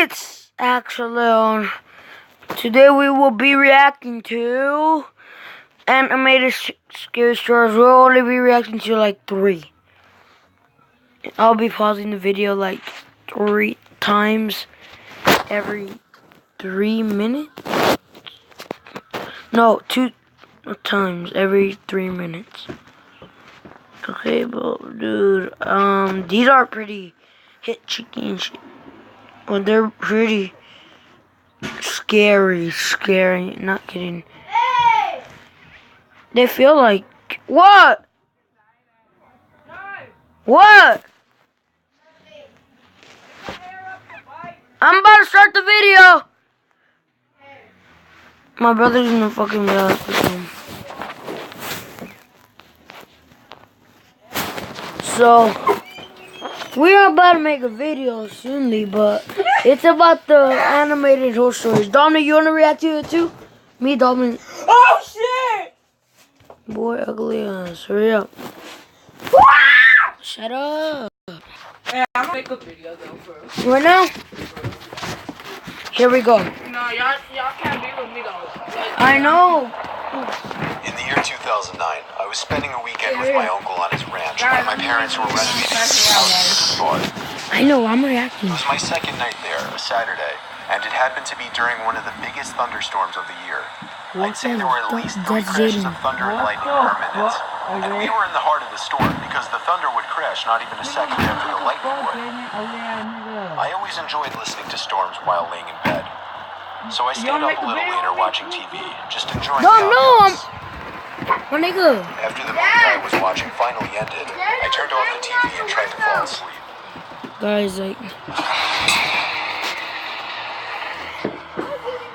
it's Axel. Today we will be reacting to animated scary stories. We'll only be reacting to like 3. I'll be pausing the video like 3 times every 3 minutes. No, 2 times every 3 minutes. Okay, but dude, these are pretty hit chicken shit. Well, they're pretty scary, not kidding. Hey! They feel like, what? What? I'm about to start the video. My brother's gonna fucking yell at me. So, we are about to make a video soonly, but it's about the animated horror stories. Dominic, you wanna react to it too? Me, Dominic. Oh shit! Boy, ugly ass. Hurry up. Shut up. Hey, I'm gonna make a video though first. Right now? Here we go. No, y'all can't be with me though. I know. In the year 2009, I was spending a weekend with my uncle on his ranch, and my parents were renovating his house. I know, I'm reacting. It was my second night there, a Saturday, and it happened to be during one of the biggest thunderstorms of the year. I'd say there were at least 3 crashes of thunder and lightning per minute. And we were in the heart of the storm because the thunder would crash not even a second after the lightning would. I always enjoyed listening to storms while laying in bed. So I stayed up a little later watching TV, just enjoying the ambiance. My nigga. After the movie I was watching finally ended, I turned off the TV and tried to fall asleep. Guys, like...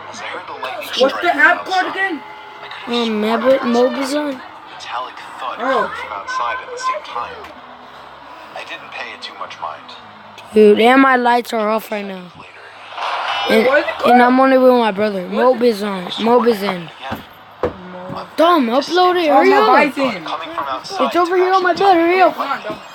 As I heard the lightning strike What's the app called outside, again? I could have sworn Mobizon. metallic thud coming from outside at the same time. I didn't pay it too much mind. Dude, and my lights are off right now. Later, And I'm only with my brother. Mobizon. again, Dom, upload it. Hurry up. coming from outside It's over here on my bed. Hurry up.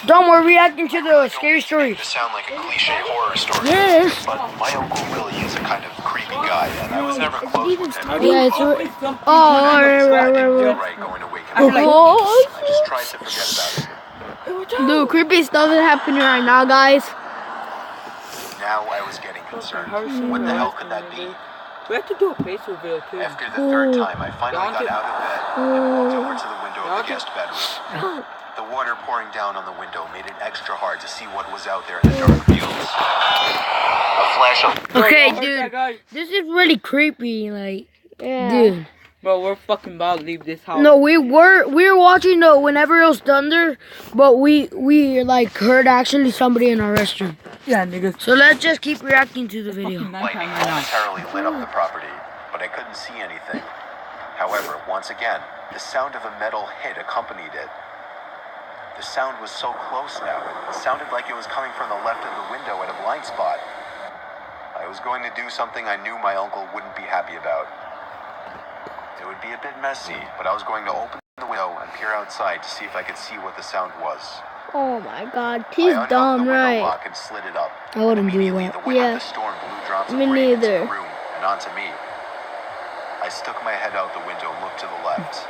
Dom, we're reacting to the scary stories. to sound like a cliche horror story. Yes. But my uncle really is a kind of creepy guy, and I was never close with him. Yeah, it's... Oh, right. Right, going to wake him up. Oh, I just tried to forget about it. dude, creepy stuff is happening right now, guys. Now I was getting concerned. What the hell could that be? We have to do a face reveal too. After the third time, I finally got out of bed and walked over to the window of the guest bedroom. The water pouring down on the window made it extra hard to see what was out there in the dark fields. A flash of... Okay, dude, this is really creepy, like, dude. Bro, we're fucking about to leave this house. No, we were watching the Whenever It Was Thunder, but we like heard actually somebody in our restroom. Yeah, niggas. So let's just keep reacting to the video. Lightning momentarily lit up the property, but I couldn't see anything. However, once again, the sound of a metal hit accompanied it. The sound was so close now, it sounded like it was coming from the left of the window at a blind spot. I was going to do something I knew my uncle wouldn't be happy about. It would be a bit messy, but I was going to open the window and peer outside to see if I could see what the sound was. Oh my god, I he's unhooked dumb, the window right? lock and slid it up. I wouldn't do Immediately, that. the wind of Yeah. the storm blew drops of Me rain into neither. the room and onto me. I stuck my head out the window and looked to the left.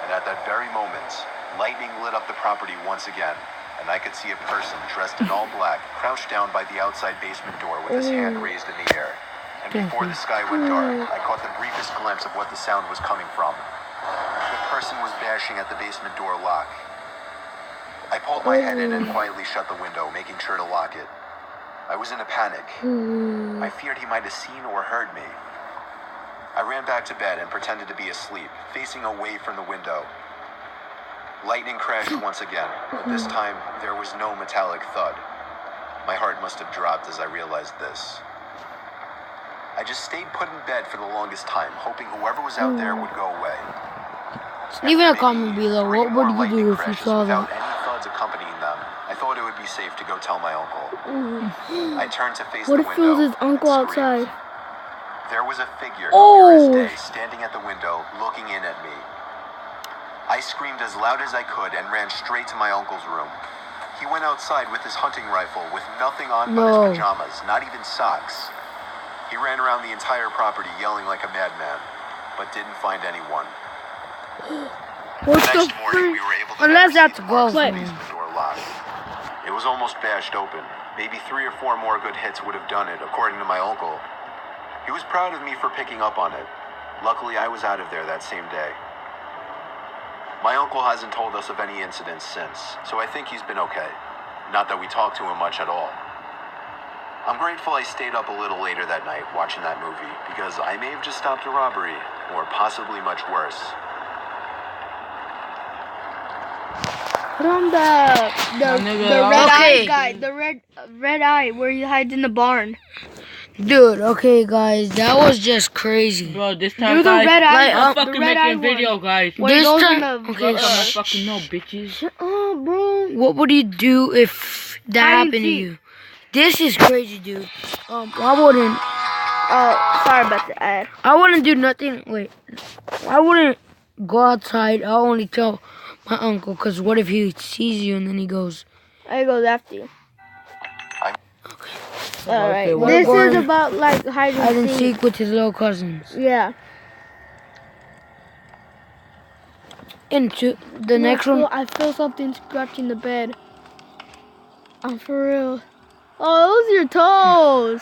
And at that very moment, lightning lit up the property once again, and I could see a person dressed in all black crouched down by the outside basement door with his hand raised in the air. And before the sky went dark, I caught the briefest glimpse of what the sound was coming from. The person was bashing at the basement door lock. I pulled my head in and quietly shut the window, making sure to lock it. I was in a panic. I feared he might have seen or heard me. I ran back to bed and pretended to be asleep, facing away from the window. Lightning crashed once again, but this time there was no metallic thud. My heart must have dropped as I realized this. I just stayed put in bed for the longest time, hoping whoever was out there would go away. Leave in a comment below. What would you do if you saw without that? any thuds accompanying them, I thought it would be safe to go tell my uncle. I turned to face What the if window. it was his uncle and screamed. outside? There was a figure, Oh. clear as day, standing at the window, looking in at me. I screamed as loud as I could and ran straight to my uncle's room. He went outside with his hunting rifle with nothing on but No. his pajamas, not even socks. He ran around the entire property yelling like a madman, but didn't find anyone. What The the next morning, we freak? were able to Unless never that's see a the marks ghost, on man. the door locked. It was almost bashed open. Maybe 3 or 4 more good hits would have done it, according to my uncle. He was proud of me for picking up on it. Luckily, I was out of there that same day. My uncle hasn't told us of any incidents since, so I think he's been okay. Not that we talk to him much at all. I'm grateful I stayed up a little later that night watching that movie, because I may have just stopped a robbery, or possibly much worse. Put on the nigga, red okay. eye guy, the red eye where he hides in the barn. Dude, okay, guys, that was just crazy. Bro, this Do time, the guys, red eye, like, I'm the fucking red eye making a video, one. guys. Where he This goes time- in the okay, Welcome shh. to fucking no, bitches. Oh, bro. What would you do if that Hide and happened to seek. you? This is crazy, dude. I wouldn't. Oh, sorry about the ad. I wouldn't do nothing. Wait, I wouldn't go outside. I'll only tell my uncle. Cause what if he sees you and then he goes? I goes after you. Okay, Alright, what- this We're is going- about like hide Hide and and seek. seek with his little cousins. Yeah. Into the next one. I feel something scratching the bed. I'm for real. Oh, those are your toes,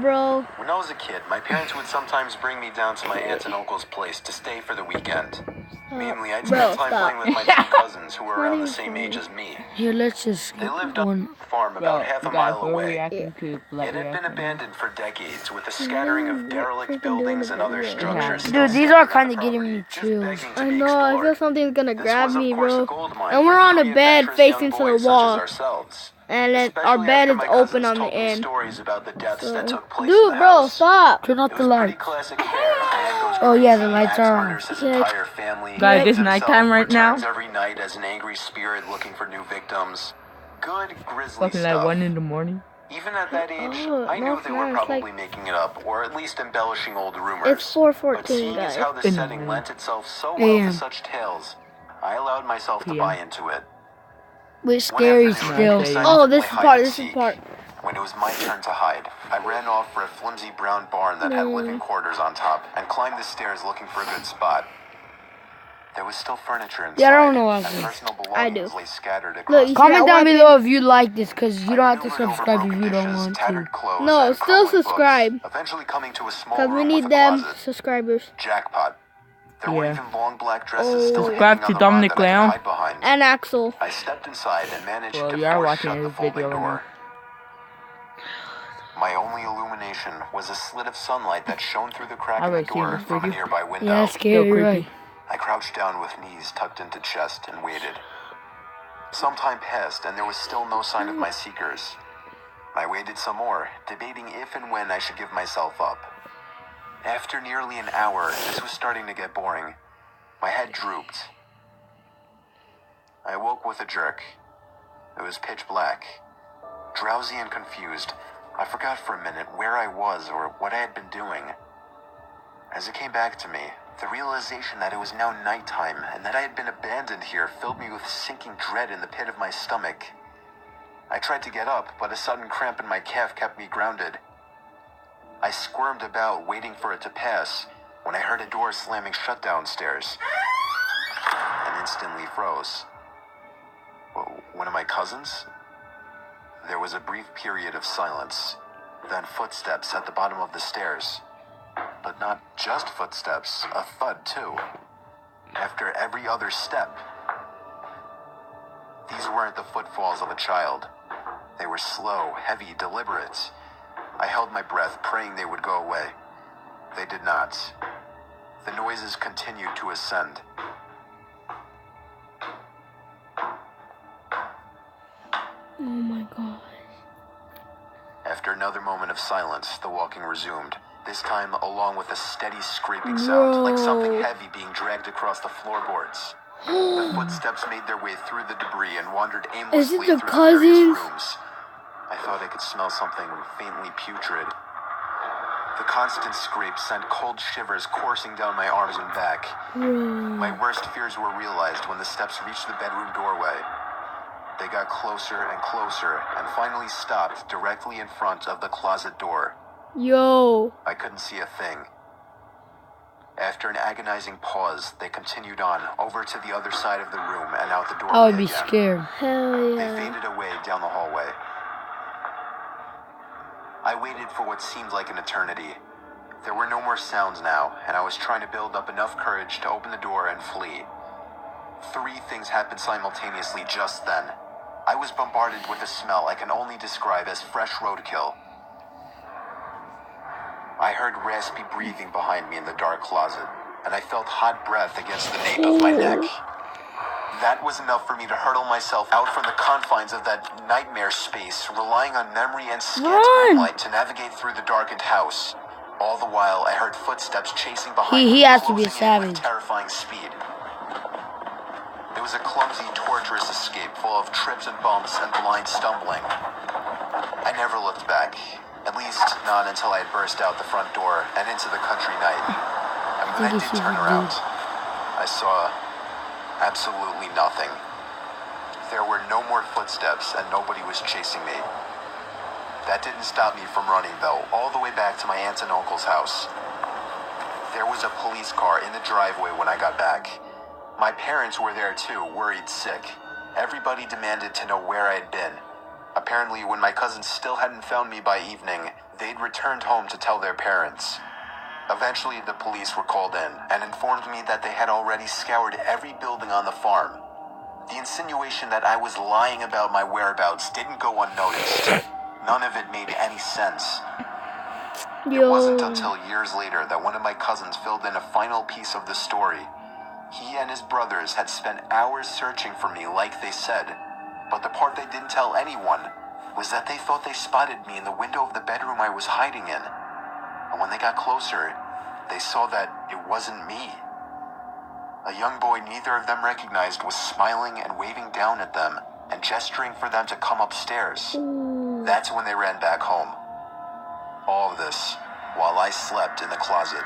bro. When I was a kid, my parents would sometimes bring me down to my aunt and uncle's place to stay for the weekend. Mainly, I'd Bro, spend time stop. playing with my two cousins who were around the Not same even age as me. Here, let's just They skip lived on one. a farm Bro, about half a guys, mile we're away. reacting to black It had been reaction. abandoned for decades, with a scattering of derelict buildings and other structures. Dude, still these are standing on kinda the getting me property, just chills. begging to I be know. I feel explored. something's gonna This grab was, of me, course, bro. a gold mine And for we're on a three bed adventurous facing young to the boys such as wall. ourselves. And then our Especially bed after is my open cousins on the told me end. stories about the deaths that took place in Dude, the bro, house. stop. Turn off It the was pretty lights. classic fare. A man goes Oh, yeah, the crazy, lights Max are on. murders his Yeah. entire family. Guys, kills it's himself, nighttime right now. returns every night as an angry spirit looking for new victims. Good grisly Fucking stuff. like 1 in the morning. Even at that age, Oh, I no, knew it's they were not. It's probably like- making it up, or at least embellishing old rumors. It's 4:14, But seeing as guys. how the In the setting morning. lent itself so well AM. to such tales, I allowed myself to PM. buy into it. Wait, One scary afternoon, I still. decided Oh, to this play is hide part, and this is seek. part. When it was my turn to hide, I ran off for a flimsy brown barn that had living quarters on top and climbed the stairs looking for a good spot. There was still furniture inside, Yeah, I don't know what and this is. personal I do. belongings lay scattered across Look, you the see Comment that down weapon? below if you like this, cause you I don't have to maneuvered over subscribe if broken you don't dishes, want to. tattered clothes, No, and still crumbling books, subscribe. eventually coming to a small Because we room need with a them closet. subscribers. Jackpot. There were Yeah. even long black dresses Oh. still Subscribe hanging on to the Dominic rod that I could Leon. hide behind. And Axel. I stepped inside and managed Well, to you are force watching shut the this folding video right door. My only illumination was a slit of sunlight that shone through the crack I've in the already seen door this from a video. nearby window. Yeah, that's scary, creepy. right? I crouched down with knees tucked into chest and waited. Some time passed and there was still no sign of my seekers. I waited some more, debating if and when I should give myself up. After nearly an hour, this was starting to get boring. My head drooped. I awoke with a jerk. It was pitch black. Drowsy and confused, I forgot for a minute where I was or what I had been doing. As it came back to me, the realization that it was now nighttime and that I had been abandoned here filled me with sinking dread in the pit of my stomach. I tried to get up, but a sudden cramp in my calf kept me grounded. I squirmed about, waiting for it to pass, when I heard a door slamming shut downstairs, and instantly froze. One of my cousins? There was a brief period of silence, then footsteps at the bottom of the stairs. But not just footsteps, a thud too. After every other step. These weren't the footfalls of a child. They were slow, heavy, deliberate. I held my breath, praying they would go away. They did not. The noises continued to ascend. Oh my god. After another moment of silence, the walking resumed. This time, along with a steady scraping sound, like something Whoa. heavy being dragged across the floorboards. The footsteps made their way through the debris and wandered aimlessly the through cousins? the various rooms. I thought I could smell something faintly putrid. The constant scrape sent cold shivers coursing down my arms and back. My worst fears were realized when the steps reached the bedroom doorway. They got closer and closer and finally stopped directly in front of the closet door. Yo. I couldn't see a thing. After an agonizing pause, they continued on, over to the other side of the room and out the doorway I would be again. scared. Hell They yeah. faded away down the hallway. I waited for what seemed like an eternity. There were no more sounds now, and I was trying to build up enough courage to open the door and flee. 3 things happened simultaneously just then. I was bombarded with a smell I can only describe as fresh roadkill. I heard raspy breathing behind me in the dark closet, and I felt hot breath against the nape of my neck. That was enough for me to hurtle myself out from the confines of that nightmare space, relying on memory and scant Run! moonlight to navigate through the darkened house. All the while, I heard footsteps chasing behind He me, has to be a closing in with savage. terrifying speed. It was a clumsy, torturous escape full of trips and bumps and blind stumbling. I never looked back, at least not until I had burst out the front door and into the country night. And when I think did he should turn be around, dead. I saw absolutely nothing. There were no more footsteps and nobody was chasing me. That didn't stop me from running though, all the way back to my aunt and uncle's house. There was a police car in the driveway when I got back. My parents were there too, worried sick. Everybody demanded to know where I had been. Apparently, when my cousins still hadn't found me by evening, they'd returned home to tell their parents. Eventually, the police were called in and informed me that they had already scoured every building on the farm. The insinuation that I was lying about my whereabouts didn't go unnoticed. None of it made any sense. It wasn't until years later that one of my cousins filled in a final piece of the story. He and his brothers had spent hours searching for me like they said, but the part they didn't tell anyone was that they thought they spotted me in the window of the bedroom I was hiding in. And when they got closer, they saw that it wasn't me. A young boy neither of them recognized was smiling and waving down at them and gesturing for them to come upstairs. That's when they ran back home. All of this while I slept in the closet.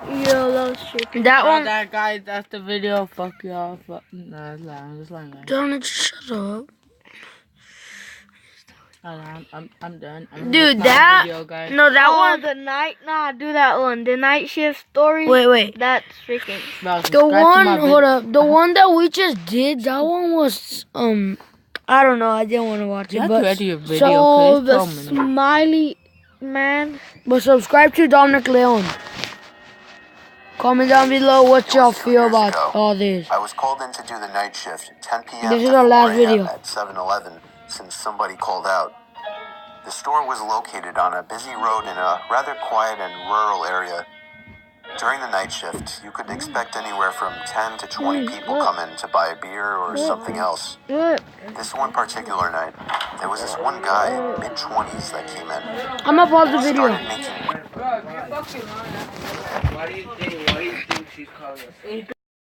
Yo, that was trippy. That one. That guy, that's the video. Fuck y'all. Fuck. Nah, it's lying. I'm just lying, guys. Don't shut up. I'm done. Dude, that. Video, guys. No, that Oh, one. the night. Nah, do that one. The night shift story. Wait. That's freaking. Bro, The subscribe to one, my hold vid- up. The one that we just did, that one was, I don't know. I didn't want to watch You it. have But, to edit your video, So cause the it's 12 minutes. smiley man. but subscribe to Dominic Leon. Comment down below what y'all feel about all this. I was called in to do the night shift, 10 p.m. This is to our 4 last a.m. video. at 7-Eleven, since somebody called out. The store was located on a busy road in a rather quiet and rural area. During the night shift, you could expect anywhere from 10 to 20 people come in to buy a beer or something else. What? This one particular night, there was this one guy, mid-20s, that came in. I'm gonna pause the video. Started making Bro, you fucking lying. Why do you think she's calling us?